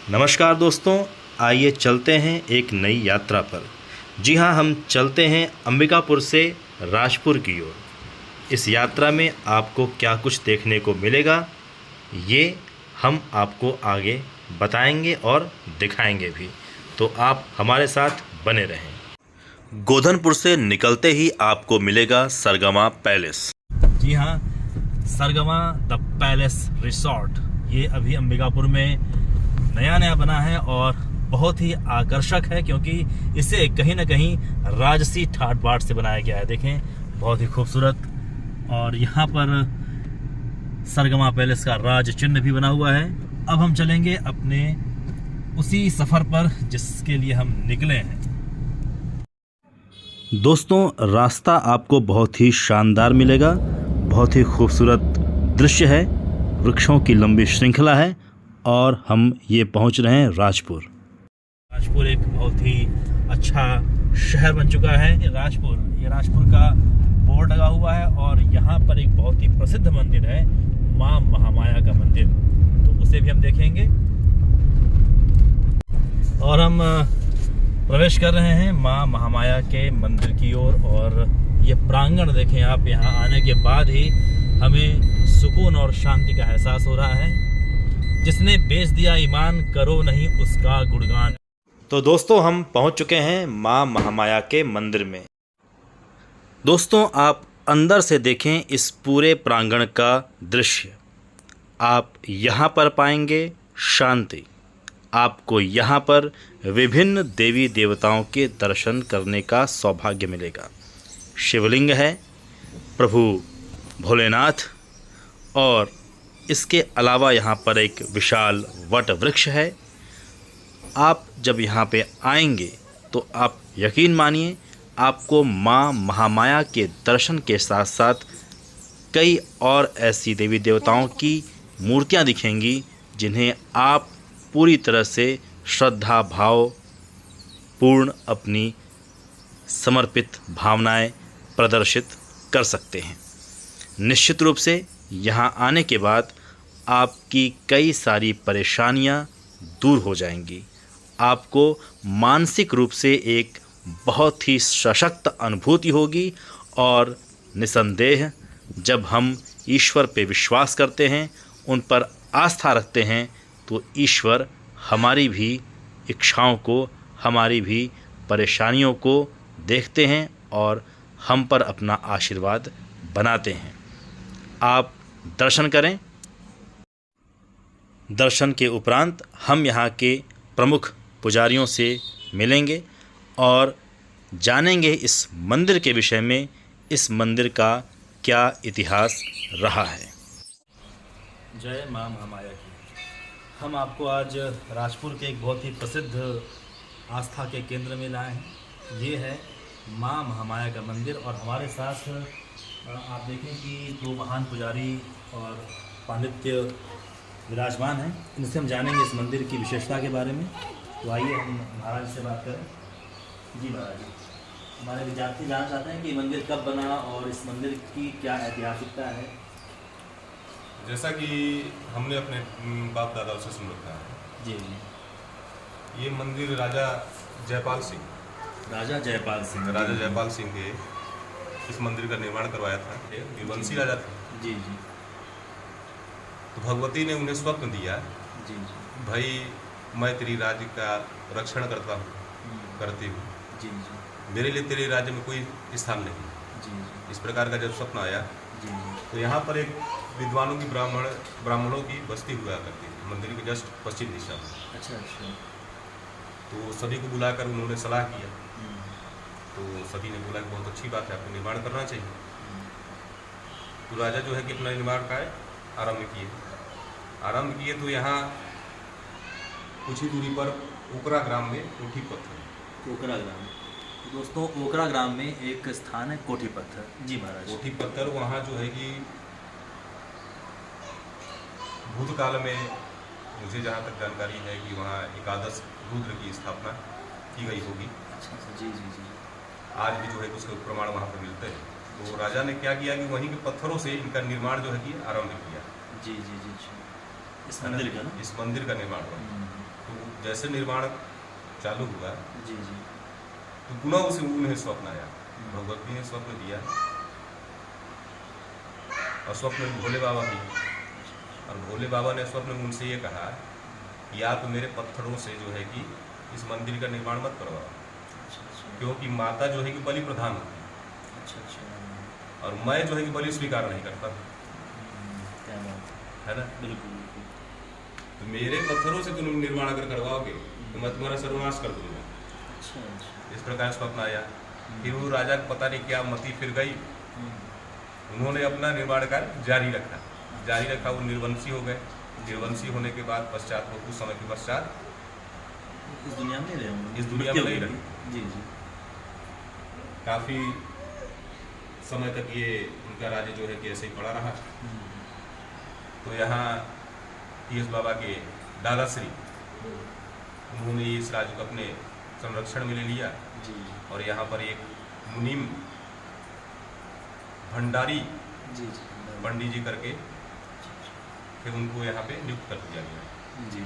नमस्कार दोस्तों, आइए चलते हैं एक नई यात्रा पर। जी हाँ, हम चलते हैं अंबिकापुर से राजपुर की ओर। इस यात्रा में आपको क्या कुछ देखने को मिलेगा, ये हम आपको आगे बताएंगे और दिखाएंगे भी, तो आप हमारे साथ बने रहें। गोधनपुर से निकलते ही आपको मिलेगा सरगमा पैलेस। जी हाँ, सरगमा द पैलेस रिसोर्ट ये अभी अंबिकापुर में नया बना है और बहुत ही आकर्षक है, क्योंकि इसे कहीं ना कहीं राजसी ठाट बाट से बनाया गया है। देखें, बहुत ही खूबसूरत। और यहाँ पर सरगमा पैलेस का राज चिन्ह भी बना हुआ है। अब हम चलेंगे अपने उसी सफर पर जिसके लिए हम निकले हैं। दोस्तों, रास्ता आपको बहुत ही शानदार मिलेगा। बहुत ही खूबसूरत दृश्य है, वृक्षों की लंबी श्रृंखला है और हम ये पहुंच रहे हैं राजपुर। राजपुर एक बहुत ही अच्छा शहर बन चुका है। ये राजपुर का बोर्ड लगा हुआ है और यहाँ पर एक बहुत ही प्रसिद्ध मंदिर है, माँ महामाया का मंदिर, तो उसे भी हम देखेंगे। और हम प्रवेश कर रहे हैं माँ महामाया के मंदिर की ओर। और ये प्रांगण देखें आप, यहाँ आने के बाद ही हमें सुकून और शांति का एहसास हो रहा है। जिसने बेच दिया ईमान, करो नहीं उसका गुणगान। तो दोस्तों, हम पहुंच चुके हैं माँ महामाया के मंदिर में। दोस्तों, आप अंदर से देखें इस पूरे प्रांगण का दृश्य। आप यहाँ पर पाएंगे शांति। आपको यहाँ पर विभिन्न देवी देवताओं के दर्शन करने का सौभाग्य मिलेगा। शिवलिंग है, प्रभु भोलेनाथ, और इसके अलावा यहाँ पर एक विशाल वट वृक्ष है। आप जब यहाँ पे आएंगे तो आप यकीन मानिए, आपको माँ महामाया के दर्शन के साथ साथ कई और ऐसी देवी देवताओं की मूर्तियाँ दिखेंगी जिन्हें आप पूरी तरह से श्रद्धा भाव पूर्ण अपनी समर्पित भावनाएं प्रदर्शित कर सकते हैं। निश्चित रूप से यहाँ आने के बाद आपकी कई सारी परेशानियाँ दूर हो जाएंगी। आपको मानसिक रूप से एक बहुत ही सशक्त अनुभूति होगी और निसंदेह जब हम ईश्वर पे विश्वास करते हैं, उन पर आस्था रखते हैं, तो ईश्वर हमारी भी इच्छाओं को, हमारी भी परेशानियों को देखते हैं और हम पर अपना आशीर्वाद बनाते हैं। आप दर्शन करें। दर्शन के उपरांत हम यहाँ के प्रमुख पुजारियों से मिलेंगे और जानेंगे इस मंदिर के विषय में, इस मंदिर का क्या इतिहास रहा है। जय माँ महामाया की। हम आपको आज राजपुर के एक बहुत ही प्रसिद्ध आस्था के केंद्र में लाए हैं। ये है माँ महामाया का मंदिर और हमारे साथ आप देखें कि दो महान पुजारी और पांडित्य विराजमान हैं। इनसे हम जानेंगे इस मंदिर की विशेषता के बारे में। तो आइए हम महाराज से बात करें। जी महाराज, हमारे विद्यार्थी जानना चाहते हैं कि मंदिर कब बना और इस मंदिर की क्या ऐतिहासिकता है। जैसा कि हमने अपने बाप दादाओं से सुन रखा है जी, ये मंदिर राजा जयपाल सिंह के इस मंदिर का निर्माण करवाया था। ये वंशी राजा थे। जी। तो भगवती ने उन्हें स्वप्न दिया, जी। भाई मैं तेरी राज्य का रक्षण करती हूँ। जी। मेरे लिए तेरे राज्य में कोई स्थान नहीं। जी। इस प्रकार का जब स्वप्न आया, जी। तो यहाँ पर एक विद्वानों की ब्राह्मणों की बस्ती हुआ करती थी, मंदिर के जस्ट पश्चिम दिशा में। अच्छा। तो सभी को बुलाकर उन्होंने सलाह किया। तो सभी ने बोला कि बहुत अच्छी बात है, आपको निर्माण करना चाहिए। तो राजा जो है कि अपना निर्माण का आरंभ किए। तो यहाँ कुछ ही दूरी पर ओकरा ग्राम में कोठी पत्थर। ओकरा ग्राम, तो दोस्तों ओकरा ग्राम में एक स्थान है कोठी पत्थर। जी महाराज। कोठी पत्थर वहाँ जो है कि भूतकाल में मुझे जहाँ तक जानकारी है कि वहाँ एकादश रुद्र की स्थापना की गई होगी। अच्छा। जी। आज भी जो है उसके प्रमाण वहाँ पर मिलते हैं। तो राजा ने क्या किया कि वहीं के पत्थरों से इनका निर्माण जो है कि आरंभ किया। जी। इस मंदिर का निर्माण हुआ। तो जैसे निर्माण चालू हुआ जी जी। तो पुनः उन्हें स्वप्न आया, भगवती ने स्वप्न दिया और स्वप्न में भोले बाबा भी, और भोले बाबा ने स्वप्न में उनसे ये कहा कि आप मेरे पत्थरों से जो है कि इस मंदिर का निर्माण मत करवाओ, क्योंकि माता जो है कि बलि प्रधान होती है। अच्छा। और मैं जो है कि बलि स्वीकार नहीं करता, क्या बात है ना। बिल्कुल। तो मेरे पत्थरों से तुम निर्माण अगर करवाओगे तो मैं तुम्हारा सर्वनाश कर दूंगा। अच्छा। इस प्रकार स्वप्न आया। फिर वो राजा को पता नहीं क्या मति फिर गई, उन्होंने अपना निर्माण कार्य जारी रखा। वो निर्वंशी हो गए। निर्वंशी होने के बाद पश्चात वो कुछ समय के पश्चात इस दुनिया में नहीं रहे होंगे। इस दुनिया में नहीं रहे। जी जी। काफ़ी समय तक ये उनका राज्य जो है कि ऐसे ही पड़ा रहा। तो यहाँ टीएस बाबा के दादाश्री, उन्होंने इस राज्य को अपने संरक्षण में ले लिया जी। और यहाँ पर एक मुनीम भंडारी जी पंडित जी करके फिर उनको यहाँ पे नियुक्त कर दिया गया जी।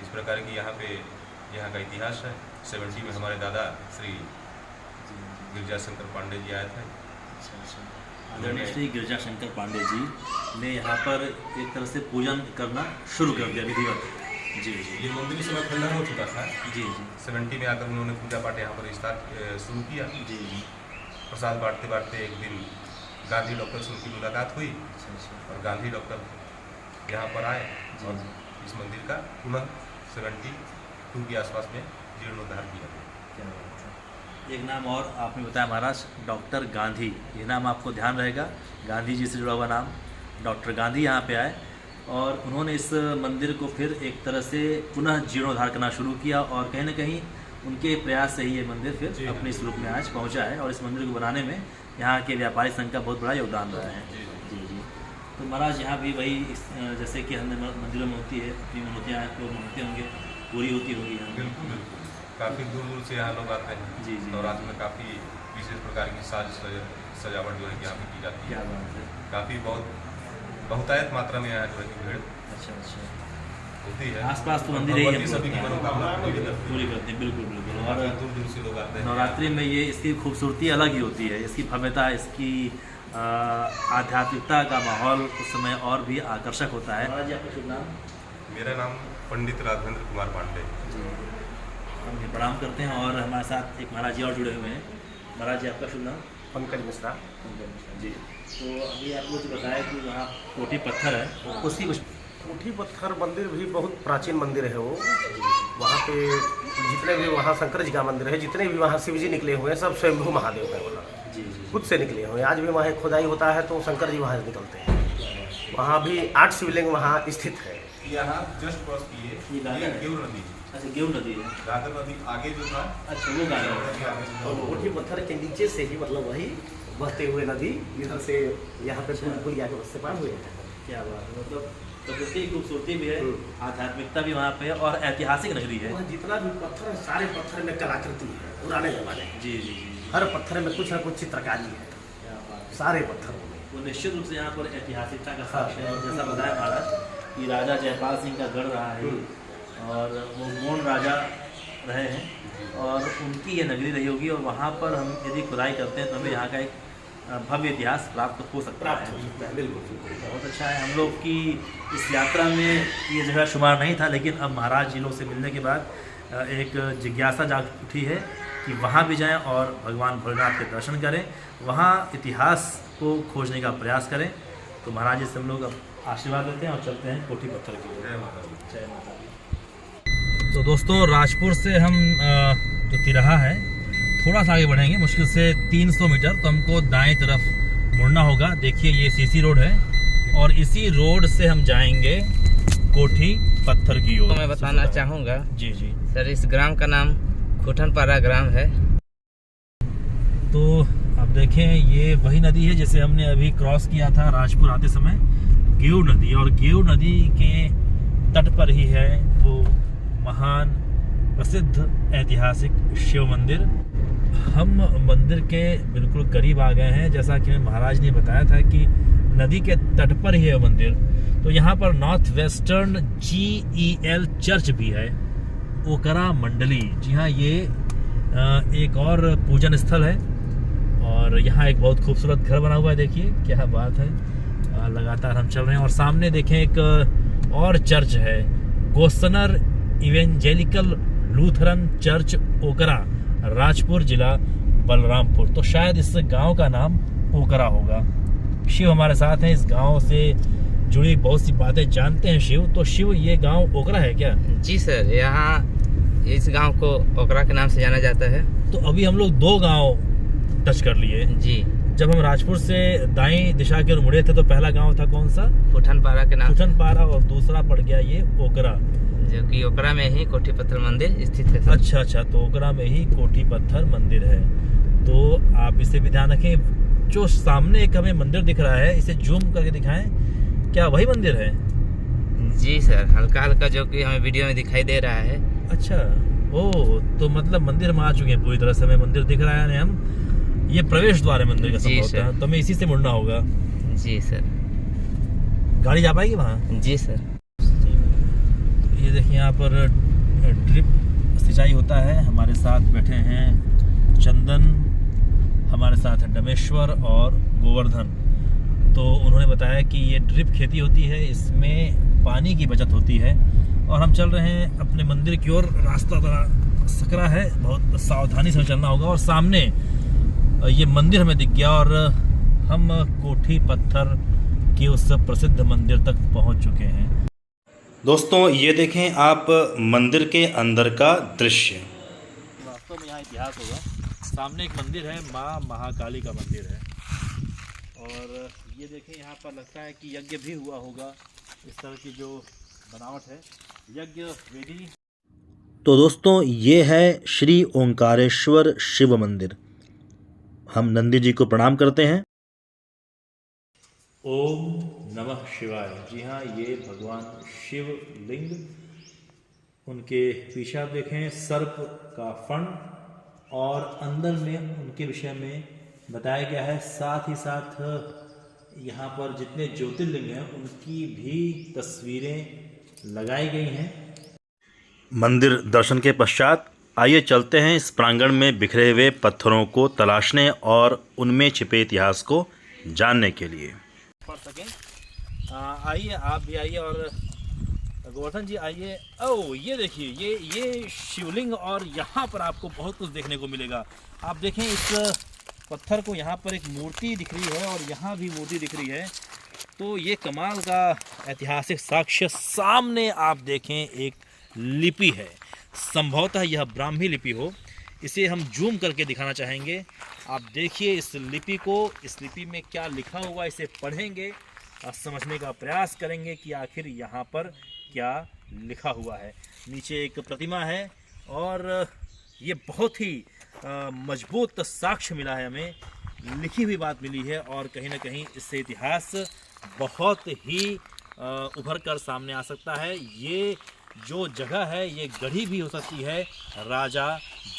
इस प्रकार की यहाँ का इतिहास है। 70 में हमारे दादा श्री गिरजा शंकर पांडे जी आए थे। आदरणीय श्री गिरजा शंकर पांडे जी ने यहाँ पर एक तरह से पूजन करना शुरू कर दिया विधिवत। जी जी। ये मंदिर इस समय खंडन हो चुका था। जी जी। 70 में आकर उन्होंने पूजा पाठ यहाँ पर शुरू किया। जी जी। प्रसाद बांटते एक दिन गांधी डॉक्टर से उनकी मुलाकात हुई और गांधी डॉक्टर यहाँ पर आए और इस मंदिर का पुनः 72 के आसपास में जीर्णोद्धार किया गया। एक नाम और आपने बताया महाराज, डॉक्टर गांधी, ये नाम आपको ध्यान रहेगा। गांधी जी से जुड़ा हुआ नाम, डॉक्टर गांधी यहाँ पे आए और उन्होंने इस मंदिर को फिर एक तरह से पुनः जीर्णोद्धार करना शुरू किया और कहीं ना कहीं उनके प्रयास से ही ये मंदिर फिर अपने इस रूप में आज पहुँचा है और इस मंदिर को बनाने में यहाँ के व्यापारी संघ का बहुत बड़ा योगदान रहा है। जी जी। तो महाराज यहाँ भी वही जैसे कि हमने मंदिरों में होती है अपनी मनोतियाँ तो मनोते होंगे पूरी होती होगी यहाँ। बिल्कुल बिल्कुल। काफ़ी दूर दूर से यहाँ लोग आते हैं। जी जी। नवरात्र में काफ़ी विशेष प्रकार की सजावट जो है यहाँ पे की जाती है। क्या बात है। काफ़ी बहुतायत मात्रा में यहाँ जो है भीड़ अच्छा अच्छा होती है। आसपास तो मंदिर ही है, सभी की मनोकामना पूरी करते हैं। बिल्कुल बिल्कुल। और दूर दूर से लोग आते हैं। नवरात्रि में ये इसकी खूबसूरती अलग ही होती है, इसकी भव्यता, इसकी आध्यात्मिकता का माहौल उस समय और भी आकर्षक होता है। महाराज जी आपका शुभ नाम? मेरा नाम पंडित राघवेंद्र कुमार पांडे जी। हम ये प्रणाम करते हैं और हमारे साथ एक महाराज जी और जुड़े हुए हैं। महाराज जी आपका शुभ नाम? पंकज मिश्रा। जी। तो अभी आप मुझे बताया कि वहाँ कोठी पत्थर है, उसकी कुछ कोठी पत्थर मंदिर भी बहुत प्राचीन मंदिर है वो। वहाँ पे जितने भी वहाँ शंकर जी का मंदिर है, जितने भी वहाँ शिव जी निकले हुए हैं सब स्वयंभू महादेव है वहाँ। जी जी। खुद से निकले हुए हैं। आज भी वहाँ खुदाई होता है तो शंकर जी वहाँ से निकलते हैं। वहाँ भी 8 शिवलिंग वहाँ स्थित है। यहाँ जस्ट क्रॉस किए ये गेउर नदी। अच्छा, गेहूँ नदी है। गागर नदी आगे जो था। अच्छा, वो गागर। और कोठी पत्थर के नीचे से ही मतलब वही बहते हुए नदी इधर से यहाँ पे पुलिया के से पार हुए हैं। क्या बात है। मतलब प्रकृति की खूबसूरती भी है, आध्यात्मिकता भी वहाँ पे और ऐतिहासिक नगरी है। वहाँ जितना भी पत्थर है सारे पत्थर में कलाकृति है पुराने जमाने की। जी जी जी। हर पत्थर में कुछ ना कुछ चित्रकारी है। क्या बात है। सारे पत्थरों में वो निश्चित रूप से यहाँ पर ऐतिहासिकता का साक्ष्य है। जैसा बताया महाराज कि राजा जयपाल सिंह का गढ़ रहा है और वो गोंड राजा रहे हैं और उनकी ये नगरी रही होगी और वहाँ पर हम यदि खुदाई करते हैं तो हमें यहाँ का एक भव्य इतिहास प्राप्त हो सकता है। बिल्कुल। बहुत अच्छा है। हम लोग की इस यात्रा में ये जगह शुमार नहीं था, लेकिन अब महाराज जी लोग से मिलने के बाद एक जिज्ञासा जाग उठी है कि वहाँ भी जाएं और भगवान भोलेनाथ के दर्शन करें, वहाँ इतिहास को खोजने का प्रयास करें। तो महाराज जी से हम लोग अब आशीर्वाद लेते हैं और चलते हैं कोठी पत्थर की ओर। जय माता दी। जय माता दी। तो दोस्तों, राजपुर से हम जो तिराहा है थोड़ा सा आगे बढ़ेंगे, मुश्किल से 300 मीटर, तो हमको दाएं तरफ मुड़ना होगा। देखिए ये सीसी रोड है और इसी रोड से हम जाएंगे कोठी पत्थर की ओर। मैं बताना चाहूँगा जी जी सर, इस ग्राम का नाम खुटनपारा ग्राम है। तो आप देखें ये वही नदी है जिसे हमने अभी क्रॉस किया था राजपुर आते समय, गेऊ नदी। और गेऊ नदी के तट पर ही है वो महान प्रसिद्ध ऐतिहासिक शिव मंदिर। हम मंदिर के बिल्कुल करीब आ गए हैं। जैसा कि महाराज ने बताया था कि नदी के तट पर ही है मंदिर, तो यहाँ पर नॉर्थ वेस्टर्न GEL चर्च भी है, ओकरा मंडली। जी हाँ, ये एक और पूजन स्थल है और यहाँ एक बहुत खूबसूरत घर बना हुआ है। देखिए क्या बात है, लगातार हम चल रहे हैं और सामने देखें एक और चर्च है, गोस्सनर इवेंजेलिकल लूथरन चर्च, ओकरा, राजपुर जिला, बलरामपुर। तो शायद इस गांव का नाम ओकरा होगा। शिव हमारे साथ हैं, इस गांव से जुड़ी बहुत सी बातें जानते हैं शिव। तो शिव, ये गांव ओकरा है क्या? जी सर, यहाँ इस गांव को ओकरा के नाम से जाना जाता है। तो अभी हम लोग 2 गांव टच कर लिए जी। जब हम राजपुर से दाई दिशा की ओर मुड़े थे तो पहला गांव था कौन सा? खुठनपारा के नाम। खुठनपारा, और दूसरा पड़ गया ये ओकरा, जो कि ओकरा में ही कोठी पत्थर मंदिर स्थित है। अच्छा अच्छा, तो ओकरा में ही कोठी पत्थर मंदिर है। तो आप इसे भी ध्यान रखें। जो सामने एक हमें मंदिर दिख रहा है, इसे जूम करके दिखाएं, क्या वही मंदिर है? जी सर, हल्का हल्का जो कि हमें वीडियो में दिखाई दे रहा है। अच्छा, ओ, तो मतलब मंदिर में आ चुके हैं पूरी तरह से। हमें मंदिर दिख रहा है, हम ये प्रवेश द्वार है मंदिर का संभवतः, तो हमें इसी से मुड़ना होगा। जी सर। गाड़ी जा पाएगी वहाँ? जी सर। ये देखिए यहाँ पर ड्रिप सिंचाई होता है। हमारे साथ बैठे हैं चंदन, हमारे साथ है डमेश्वर और गोवर्धन। तो उन्होंने बताया कि ये ड्रिप खेती होती है, इसमें पानी की बचत होती है। और हम चल रहे हैं अपने मंदिर की ओर। रास्ता थोड़ा सकरा है, बहुत सावधानी से चलना होगा। और सामने ये मंदिर हमें दिख गया और हम कोठी पत्थर के उस प्रसिद्ध मंदिर तक पहुंच चुके हैं। दोस्तों, ये देखें आप मंदिर के अंदर का दृश्य। वास्तव में यहाँ इतिहास होगा। सामने एक मंदिर है, माँ महाकाली का मंदिर है। और ये देखें यहाँ पर लगता है कि यज्ञ भी हुआ होगा। इस तरह की जो बनावट है, यज्ञ वेदी। तो दोस्तों, ये है श्री ओंकारेश्वर शिव मंदिर। हम नंदी जी को प्रणाम करते हैं। ओम नमः शिवाय। जी हाँ, ये भगवान शिव लिंग, उनके पीछे आप देखें सर्प का फण और अंदर में उनके विषय में बताया गया है। साथ ही साथ यहाँ पर जितने ज्योतिर्लिंग हैं उनकी भी तस्वीरें लगाई गई हैं। मंदिर दर्शन के पश्चात आइए चलते हैं इस प्रांगण में बिखरे हुए पत्थरों को तलाशने और उनमें छिपे इतिहास को जानने के लिए। पढ़ सकें, आइए आप भी आइए और गोवर्धन जी आइए। ओ, ये देखिए, ये शिवलिंग, और यहाँ पर आपको बहुत कुछ देखने को मिलेगा। आप देखें इस पत्थर को, यहाँ पर एक मूर्ति दिख रही है और यहाँ भी मूर्ति दिख रही है। तो ये कमाल का ऐतिहासिक साक्ष्य। सामने आप देखें एक लिपि है, संभवतः यह ब्राह्मी लिपि हो। इसे हम जूम करके दिखाना चाहेंगे। आप देखिए इस लिपि को, इस लिपि में क्या लिखा हुआ, इसे पढ़ेंगे और समझने का प्रयास करेंगे कि आखिर यहाँ पर क्या लिखा हुआ है। नीचे एक प्रतिमा है और ये बहुत ही मजबूत साक्ष्य मिला है हमें, लिखी हुई बात मिली है। और कहीं ना कहीं इससे इतिहास बहुत ही उभर कर सामने आ सकता है। ये जो जगह है ये गढ़ी भी हो सकती है राजा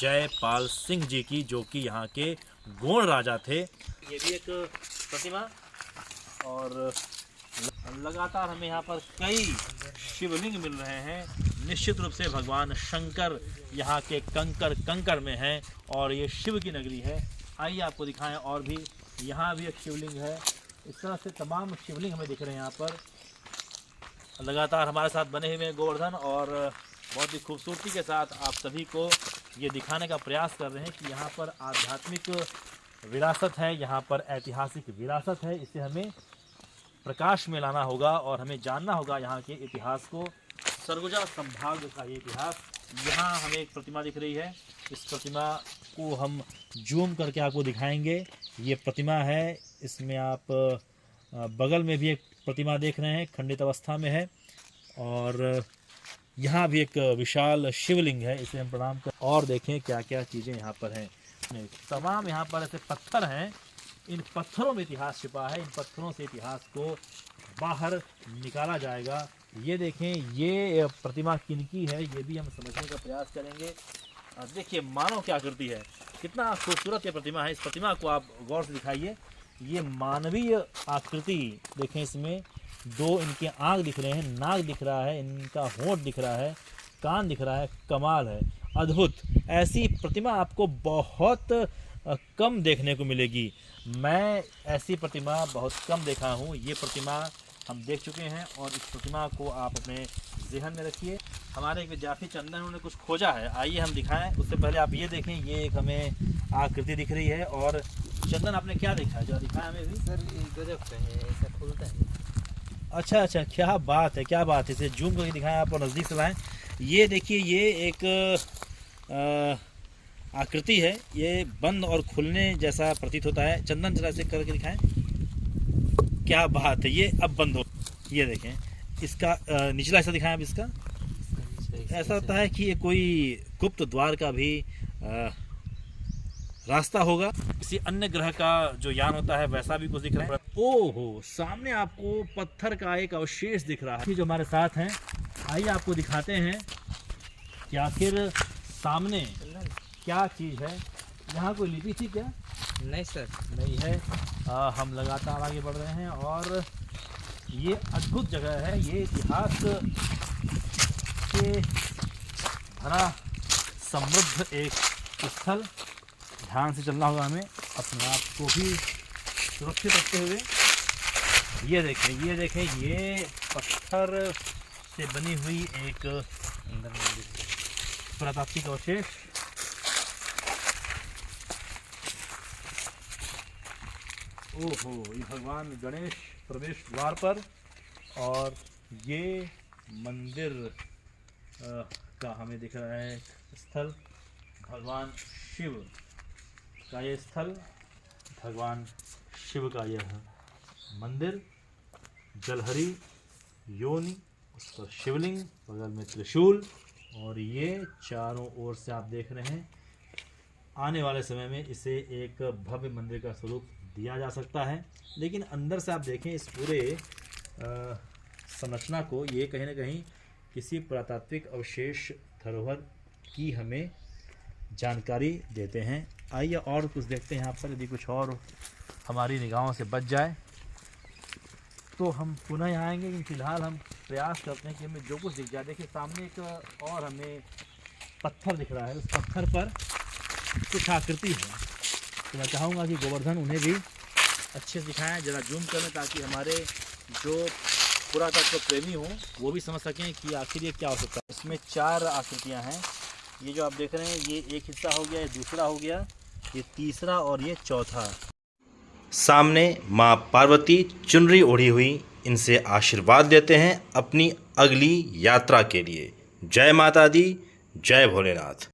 जयपाल सिंह जी की, जो कि यहाँ के गोंड राजा थे। ये भी एक प्रतिमा, और लगातार हमें यहाँ पर कई शिवलिंग मिल रहे हैं। निश्चित रूप से भगवान शंकर यहाँ के कंकर में हैं और ये शिव की नगरी है। आइए आपको दिखाएं, और भी यहाँ भी एक शिवलिंग है। इस तरह से तमाम शिवलिंग हमें दिख रहे हैं यहाँ पर। लगातार हमारे साथ बने हुए गोवर्धन और बहुत ही खूबसूरती के साथ आप सभी को ये दिखाने का प्रयास कर रहे हैं कि यहाँ पर आध्यात्मिक विरासत है, यहाँ पर ऐतिहासिक विरासत है। इसे हमें प्रकाश में लाना होगा और हमें जानना होगा यहाँ के इतिहास को, सरगुजा संभाग का ये इतिहास। यहाँ हमें एक प्रतिमा दिख रही है, इस प्रतिमा को हम जूम करके आपको दिखाएंगे। ये प्रतिमा है, इसमें आप बगल में भी एक प्रतिमा देख रहे हैं, खंडित अवस्था में है। और यहाँ भी एक विशाल शिवलिंग है, इसे हम प्रणाम कर। और देखें क्या क्या चीज़ें यहाँ पर हैं। तमाम यहाँ पर ऐसे पत्थर हैं, इन पत्थरों में इतिहास छिपा है। इन पत्थरों से इतिहास को बाहर निकाला जाएगा। ये देखें, ये प्रतिमा किनकी है, ये भी हम समझने का प्रयास करेंगे। देखिए मानव की आकृति है, कितना खूबसूरत ये प्रतिमा है। इस प्रतिमा को आप गौर से दिखाइए, ये मानवीय आकृति देखें इसमें, दो इनके आँख दिख रहे हैं, नाक दिख रहा है, इनका होंठ दिख रहा है, कान दिख रहा है। कमाल है, अद्भुत। ऐसी प्रतिमा आपको बहुत कम देखने को मिलेगी। मैं ऐसी प्रतिमा बहुत कम देखा हूँ। ये प्रतिमा हम देख चुके हैं और इस प्रतिमा को आप अपने ज़हन में रखिए। हमारे एक विद्यार्थी चंदन उन्होंने कुछ खोजा है, आइए हम दिखाएं। उससे पहले आप ये देखें, ये एक हमें आकृति दिख रही है। और चंदन आपने क्या देखा है, जो दिखाया हमें भी? सर ये गजब का है, ऐसा खुलता है। अच्छा अच्छा, क्या बात है, क्या बात है। इसे जूम करके दिखाएं, आप नज़दीक से लाएँ। ये देखिए, ये एक आकृति है, ये बंद और खुलने जैसा प्रतीत होता है। चंदन जरा से करके दिखाएं। क्या बात है, ये अब बंद हो। ये देखें, इसका निचला हिस्सा दिखाएं अब इसका। ऐसा होता है कि ये कोई गुप्त द्वार का भी रास्ता होगा, किसी अन्य ग्रह का जो यान होता है वैसा भी कुछ दिख रहा है। ओहो, सामने आपको पत्थर का एक अवशेष दिख रहा है। जो हमारे साथ हैं, आइए आपको दिखाते हैं कि आखिर सामने क्या चीज़ है। यहाँ कोई लिपि थी क्या? नहीं सर, नहीं है। हम लगातार आगे बढ़ रहे हैं और ये अद्भुत जगह है। ये इतिहास के भरा समृद्ध एक स्थल। ध्यान से चलना होगा हमें, अपने आप को भी सुरक्षित रखते हुए। ये देखें, ये देखें, ये पत्थर से बनी हुई एक पुरातात्विक अवशेष। ओहो, ये भगवान गणेश प्रवेश द्वार पर, और ये मंदिर का हमें दिख रहा है स्थल। भगवान शिव का ये स्थल, भगवान शिव का यह मंदिर। जलहरी योनि, उस पर शिवलिंग, बगल में त्रिशूल, और ये चारों ओर से आप देख रहे हैं। आने वाले समय में इसे एक भव्य मंदिर का स्वरूप दिया जा सकता है। लेकिन अंदर से आप देखें इस पूरे संरचना को, ये कहीं ना कहीं किसी पुरातात्विक अवशेष धरोहर की हमें जानकारी देते हैं। आइए और कुछ देखते हैं यहाँ पर। यदि कुछ और हमारी निगाहों से बच जाए तो हम पुनः यहाँ आएंगे, लेकिन फिलहाल हम प्रयास करते हैं कि हमें जो कुछ दिख जाए। देखिए, सामने एक और हमें पत्थर दिख रहा है, उस पत्थर पर कुछ आकृति है। तो मैं चाहूँगा कि गोवर्धन उन्हें भी अच्छे से दिखाएं, ज़रा जूम करें, ताकि हमारे जो पुरातत्व प्रेमी हों वो भी समझ सकें कि आखिर ये क्या हो सकता है। इसमें 4 आकृतियाँ हैं। ये जो आप देख रहे हैं, ये एक हिस्सा हो गया, ये दूसरा हो गया, ये तीसरा और ये चौथा। सामने माँ पार्वती चुनरी ओढ़ी हुई इनसे आशीर्वाद देते हैं अपनी अगली यात्रा के लिए। जय माता दी, जय भोलेनाथ।